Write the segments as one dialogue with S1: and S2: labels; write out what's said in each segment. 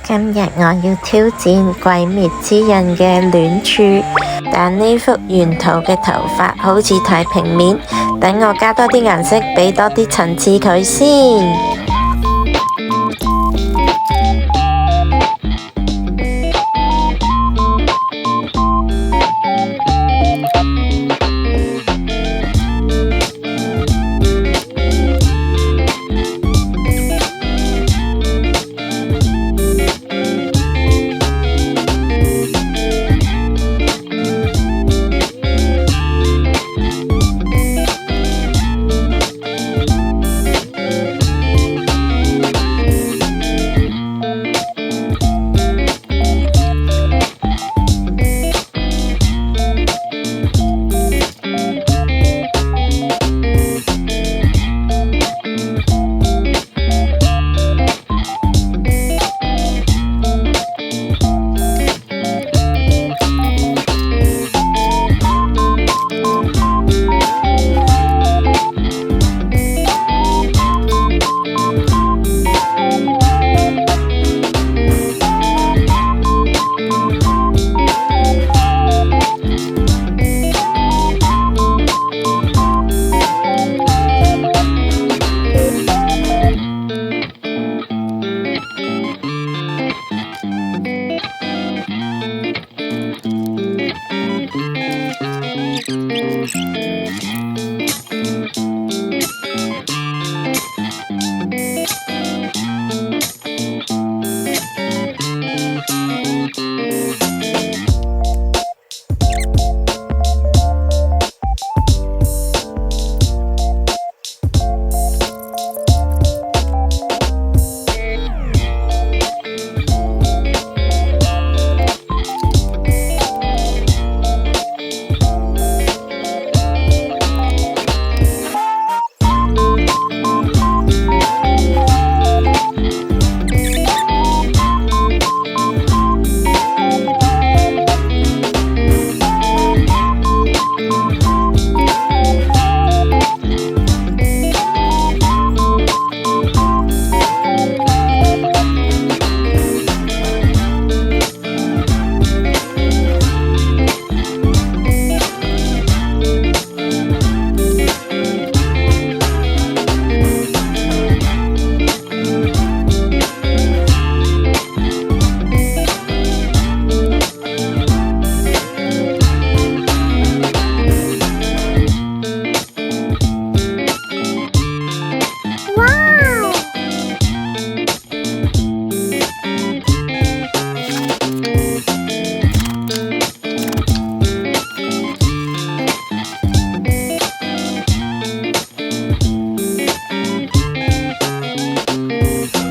S1: 今日我要挑戰《鬼滅之刃》嘅戀柱，但呢幅原圖嘅頭髮好似太平面，等我加多啲顏色，俾多啲層次佢先。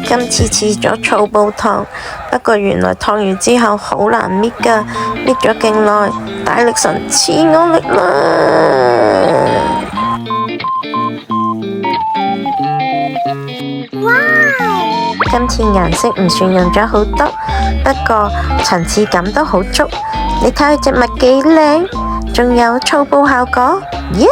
S1: 今次試咗醋布燙，不過原來燙完之後好難搣㗎，搣咗勁耐，大力神賜我力量！今次顏色唔算用咗好多，不過層次感都好足。你睇佢隻襪幾靚，仲有醋布效果，耶！